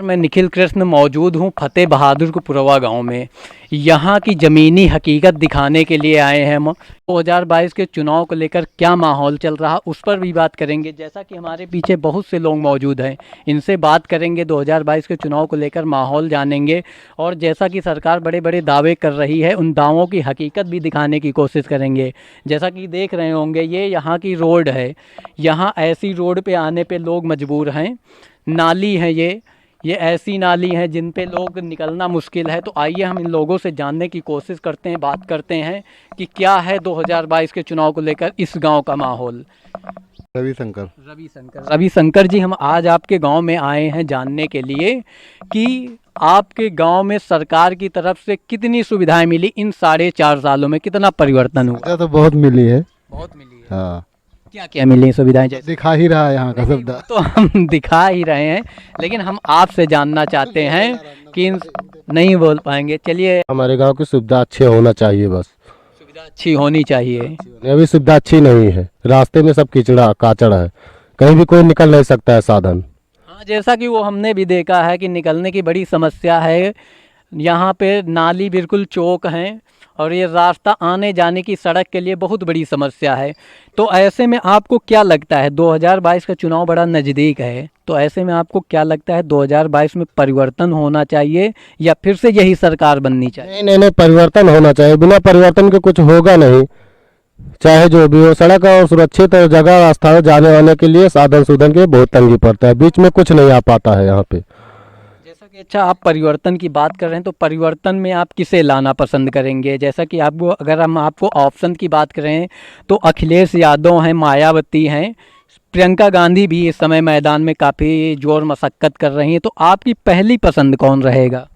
मैं निखिल कृष्ण मौजूद हूँ फतेह बहादुरपुरवा गांव में। यहाँ की ज़मीनी हकीकत दिखाने के लिए आए हैं हम। 2022 के चुनाव को लेकर क्या माहौल चल रहा उस पर भी बात करेंगे। जैसा कि हमारे पीछे बहुत से लोग मौजूद हैं, इनसे बात करेंगे, 2022 के चुनाव को लेकर माहौल जानेंगे। और जैसा कि सरकार बड़े बड़े दावे कर रही है, उन दावों की हकीकत भी दिखाने की कोशिश करेंगे। जैसा कि देख रहे होंगे, ये यहाँ की रोड है। यहाँ ऐसी रोड पर आने पर लोग मजबूर हैं। नाली है ये ऐसी नाली है जिन पे लोग निकलना मुश्किल है। तो आइए हम इन लोगों से जानने की कोशिश करते हैं, बात करते हैं कि क्या है 2022 के चुनाव को लेकर इस गांव का माहौल। रविशंकर जी, हम आज आपके गांव में आए हैं जानने के लिए कि आपके गांव में सरकार की तरफ से कितनी सुविधाएं मिली इन 4.5 सालों में, कितना परिवर्तन हुआ? तो बहुत मिली है। हाँ, क्या क्या मिली सुविधाएं? जैसे दिखा ही रहा है यहाँ का सब। तो हम दिखा ही रहे हैं, लेकिन हम आपसे जानना चाहते हैं कि नहीं बोल पाएंगे। चलिए, हमारे गांव की सुविधा अच्छी होना चाहिए, बस सुविधा अच्छी होनी चाहिए। अभी सुविधा अच्छी नहीं है, रास्ते में सब कीचड़ा काचड़ है, कहीं भी कोई निकल नहीं सकता है साधन। हाँ, जैसा कि वो हमने भी देखा है कि निकलने की बड़ी समस्या है। यहाँ पे नाली बिल्कुल चौक हैं और ये रास्ता आने जाने की सड़क के लिए बहुत बड़ी समस्या है। तो ऐसे में आपको क्या लगता है, 2022 का चुनाव बड़ा नज़दीक है, तो ऐसे में आपको क्या लगता है 2022 में परिवर्तन होना चाहिए या फिर से यही सरकार बननी चाहिए? नहीं, परिवर्तन होना चाहिए। बिना परिवर्तन के कुछ होगा नहीं। चाहे जो भी हो, सड़क और सुरक्षित और जगह रास्ता जाने वाले के लिए साधन सुधन के बहुत तंगी पड़ता है, बीच में कुछ नहीं आ पाता है यहाँ पे। अच्छा, आप परिवर्तन की बात कर रहे हैं, तो परिवर्तन में आप किसे लाना पसंद करेंगे? जैसा कि आपको, अगर हम आपको ऑप्शन की बात करें तो अखिलेश यादव हैं, मायावती हैं, प्रियंका गांधी भी इस समय मैदान में काफ़ी जोर मशक्कत कर रही हैं। तो आपकी पहली पसंद कौन रहेगा?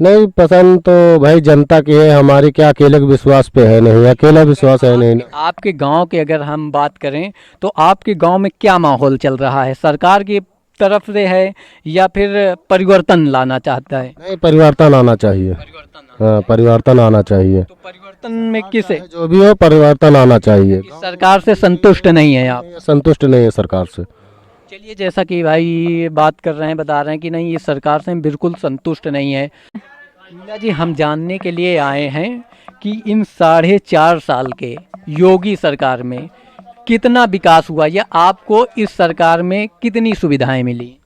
नहीं, पसंद तो भाई जनता की है, हमारी क्या अकेले के विश्वास पे है नहीं, अकेला विश्वास है नहीं। आपके गाँव की अगर हम बात करें तो आपके गाँव में क्या माहौल चल रहा है? सरकार की तरफ से है या फिर परिवर्तन लाना चाहता है? नहीं, परिवर्तन आना चाहिए। हाँ, परिवर्तन आना चाहिए। तो परिवर्तन में किसे? जो भी हो, परिवर्तन आना चाहिए। सरकार से संतुष्ट नहीं है आप? संतुष्ट नहीं है सरकार से। चलिए, जैसा कि भाई बात कर रहे हैं, बता रहे हैं कि नहीं, ये सरकार से हम बिल्कुल संतुष्ट नहीं है। मीना जी, हम जानने के लिए आए हैं कि इन 4.5 साल के योगी सरकार में कितना विकास हुआ या आपको इस सरकार में कितनी सुविधाएं मिली?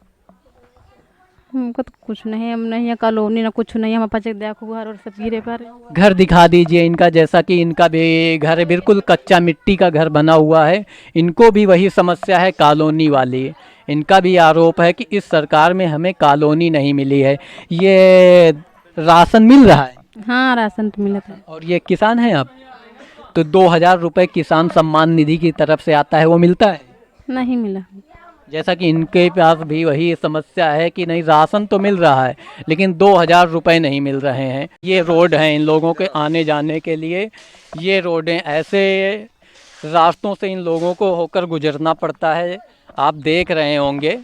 हमको तो कुछ नहीं, हम नहीं है कॉलोनी ना कुछ नहीं, हम पचक देखो घर और सब गिरे पर। घर दिखा दीजिए इनका। जैसा कि इनका भी घर है, बिल्कुल कच्चा मिट्टी का घर बना हुआ है। इनको भी वही समस्या है कॉलोनी वाली। इनका भी आरोप है कि इस सरकार में हमें कॉलोनी नहीं मिली है। ये राशन मिल रहा है? हाँ, राशन तो मिला था। और ये किसान हैं आप, तो 2000 रुपये किसान सम्मान निधि की तरफ से आता है, वो मिलता है? नहीं मिला। जैसा कि इनके पास भी वही समस्या है कि नहीं, राशन तो मिल रहा है लेकिन 2000 रुपये नहीं मिल रहे हैं। ये रोड हैं इन लोगों के आने जाने के लिए। ये रोडें, ऐसे रास्तों से इन लोगों को होकर गुजरना पड़ता है। आप देख रहे होंगे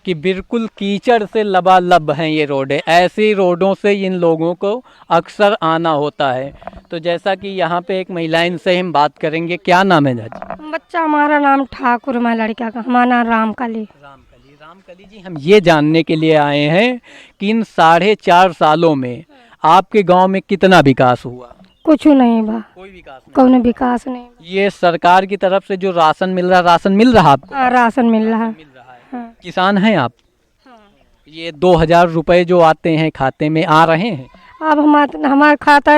कि बिल्कुल कीचड़ से लबालब हैं ये रोडें। ऐसी रोडों से इन लोगों को अक्सर आना होता है। तो जैसा कि यहाँ पे एक महिला, इनसे हम बात करेंगे। क्या नाम है जाजी? बच्चा हमारा नाम ठाकुर, मैं लड़का का हमारा नाम रामकली। रामकली जी, हम ये जानने के लिए आए हैं कि इन 4.5 सालों में आपके गांव में कितना विकास हुआ? कुछ नहीं बा, कोई विकास नहीं। कौन विकास नहीं। ये सरकार की तरफ से जो राशन मिल रहा, राशन मिल रहा आपको? राशन मिल रहा है। हाँ। किसान हैं आप? हाँ। ये 2000 रुपये जो आते हैं खाते में आ रहे हैं? अब हमारे खाता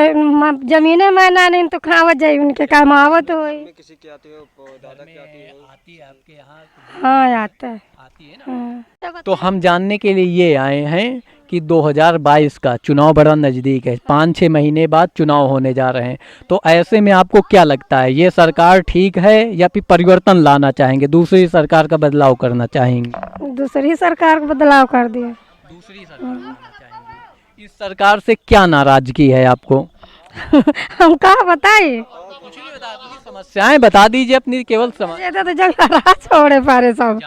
जमीने में ना नहीं तो खावत जाये, उनके काम आवत हो। किसी की आती हो, दादा की आती है आपके यहाँ? हाँ, आता है। आती है ना। हाँ। तो हम जानने के लिए ये आए हैं कि 2022 का चुनाव बड़ा नज़दीक है, 5-6 महीने बाद चुनाव होने जा रहे हैं। तो ऐसे में आपको क्या लगता है, ये सरकार ठीक है या फिर परिवर्तन लाना चाहेंगे, दूसरी सरकार का बदलाव करना चाहेंगे? दूसरी सरकार का बदलाव कर दिए। दूसरी सरकार लाना चाहेंगे। इस सरकार से क्या नाराजगी है आपको? हम कहाँ बताइए? कुछ नहीं बता दीजिए, समस्याएं बता दीजिए अपनी, केवल समस्या। तो जंगल छोड़े पारे सब,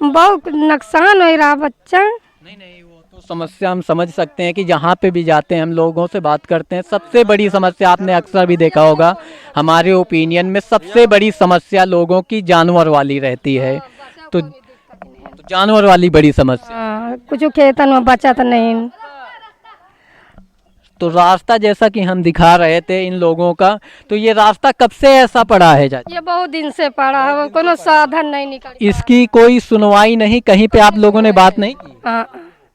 बहुत नुकसान हो रहा बच्चा। नहीं, वो तो समस्या हम समझ सकते हैं कि जहाँ पे भी जाते हैं, हम लोगों से बात करते हैं, सबसे बड़ी समस्या आपने अक्सर भी देखा होगा, हमारे ओपिनियन में सबसे बड़ी समस्या लोगों की जानवर वाली रहती है। तो जानवर वाली बड़ी समस्या। हाँ, कुछ खेतन में बचत नहीं। तो रास्ता जैसा कि हम दिखा रहे थे इन लोगों का, तो ये रास्ता कब से ऐसा पड़ा है चाचा? ये बहुत दिन से पड़ा है, कोनो साधन नहीं निकल। इसकी कोई सुनवाई नहीं, कहीं पे आप लोगों ने बात नहीं की? हाँ,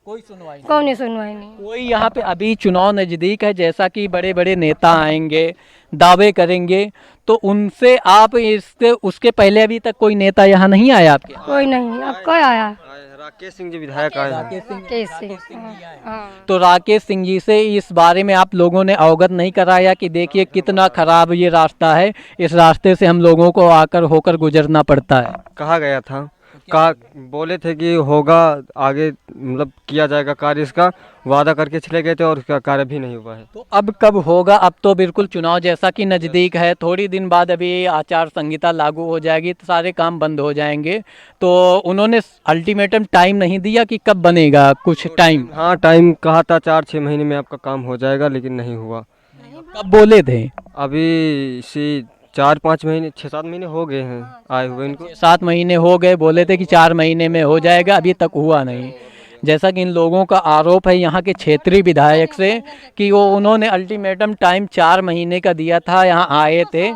कोई सुनवाई नहीं। कौन सुनवाई नहीं। कोई यहाँ पे अभी चुनाव नजदीक है, जैसा कि बड़े बड़े नेता आएंगे, दावे करेंगे, तो उनसे आप इसके उसके पहले अभी तक कोई नेता यहाँ नहीं आया आपके? कोई नहीं। अब कोई आया? राकेश सिंह जी विधायक आए हैं। राकेश सिंह। हाँ। तो राकेश सिंह जी से इस बारे में आप लोगों ने अवगत नहीं कराया कि देखिए कितना खराब ये रास्ता है, इस रास्ते से हम लोगों को आकर होकर गुजरना पड़ता है? कहा गया था, कहा बोले थे कि होगा आगे, मतलब किया जाएगा कार्य, इसका वादा करके चले गए थे और उसका कार्य भी नहीं हुआ है। तो अब कब होगा? अब तो बिल्कुल चुनाव जैसा कि नज़दीक है, थोड़ी दिन बाद अभी आचार संहिता लागू हो जाएगी तो सारे काम बंद हो जाएंगे। तो उन्होंने अल्टीमेटम टाइम नहीं दिया कि कब बनेगा, कुछ टाइम? हाँ, टाइम कहा था 4-6 महीने में आपका काम हो जाएगा, लेकिन नहीं हुआ। कब बोले थे? अभी इसी 4-5 महीने, 6-7 महीने हो गए हैं आए हुए इनको। 7 महीने हो गए, बोले थे कि 4 महीने में हो जाएगा, अभी तक हुआ नहीं। जैसा कि इन लोगों का आरोप है यहाँ के क्षेत्रीय विधायक से कि वो उन्होंने अल्टीमेटम टाइम 4 महीने का दिया था, यहाँ आए थे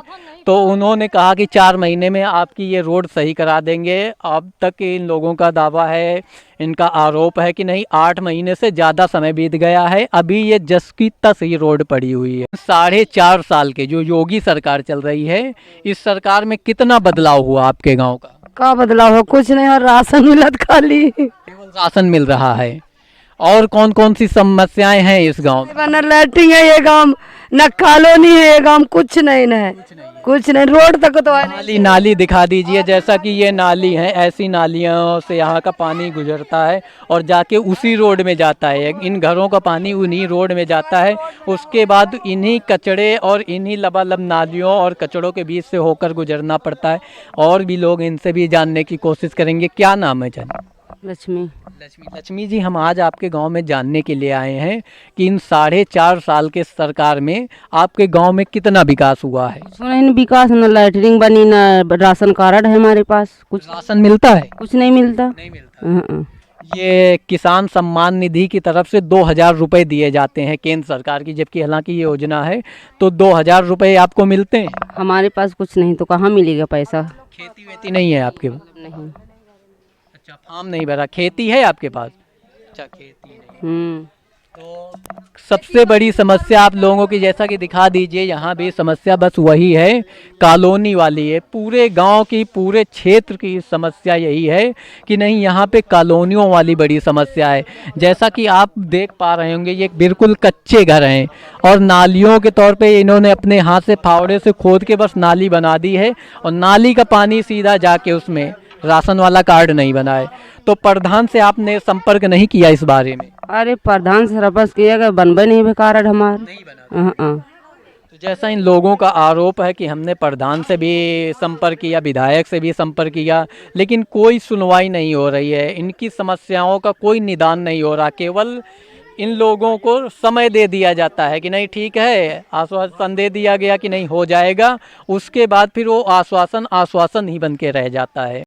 तो उन्होंने कहा कि 4 महीने में आपकी ये रोड सही करा देंगे। अब तक इन लोगों का दावा है, इनका आरोप है कि नहीं, 8 महीने से ज़्यादा समय बीत गया है, अभी ये जस की तस ही रोड पड़ी हुई है। 4.5 साल के जो योगी सरकार चल रही है, इस सरकार में कितना बदलाव हुआ आपके गांव का? का बदलाव हो? कुछ नहीं, और राशन मिलत खाली। केवल राशन मिल रहा है। और कौन कौन सी समस्याएं हैं इस गांव में? न लैट्रिन है ये गांव, न कॉलोनी है ये गांव, कुछ नहीं है, कुछ नहीं। रोड तक तो है नहीं। नाली दिखा दीजिए। जैसा कि ये नाली है, ऐसी नालियों से यहाँ का पानी गुजरता है और जाके उसी रोड में जाता है। इन घरों का पानी उन्हीं रोड में जाता है, उसके बाद इन्हीं कचड़े और इन्हीं लबालब नालियों और कचड़ों के बीच से होकर गुजरना पड़ता है। और भी लोग, इनसे भी जानने की कोशिश करेंगे। क्या नाम है जान? लक्ष्मी। लक्ष्मी जी, हम आज आपके गांव में जानने के लिए आए हैं कि इन 4.5 साल के सरकार में आपके गांव में कितना विकास हुआ है? सुना विकास, न लैट्रिन बनी, न राशन कार्ड है हमारे पास। कुछ राशन मिलता है? कुछ नहीं मिलता। नहीं मिलता। ये किसान सम्मान निधि की तरफ से 2,000 रुपये दिए जाते हैं केंद्र सरकार की, जबकि हालांकि ये योजना है, तो 2,000 रुपये आपको मिलते हैं? हमारे पास कुछ नहीं, तो कहाँ मिलेगा पैसा? खेती वेती नहीं है आपके? नहीं। अच्छा, फार्म नहीं भरा, खेती है आपके पास? अच्छा, खेती नहीं। तो सबसे बड़ी समस्या आप लोगों की, जैसा कि दिखा दीजिए, यहाँ भी समस्या बस वही है, कॉलोनी वाली है। पूरे गांव की, पूरे क्षेत्र की समस्या यही है कि नहीं, यहाँ पे कॉलोनियों वाली बड़ी समस्या है। जैसा कि आप देख पा रहे होंगे, ये बिल्कुल कच्चे घर हैं और नालियों के तौर पे इन्होंने अपने हाथ से फावड़े से खोद के बस नाली बना दी है और नाली का पानी सीधा जाके उसमें, राशन वाला कार्ड नहीं बनाए। तो प्रधान से आपने संपर्क नहीं किया इस बारे में? अरे प्रधान से रपस किया, बनबे नहीं बे कार्ड हमार। नहीं बना। तो जैसा इन लोगों का आरोप है कि हमने प्रधान से भी संपर्क किया, विधायक से भी संपर्क किया, लेकिन कोई सुनवाई नहीं हो रही है। इनकी समस्याओं का कोई निदान नहीं हो रहा। केवल इन लोगों को समय दे दिया जाता है कि नहीं ठीक है, आश्वासन दे दिया गया कि नहीं हो जाएगा, उसके बाद फिर वो आश्वासन ही बन के रह जाता है।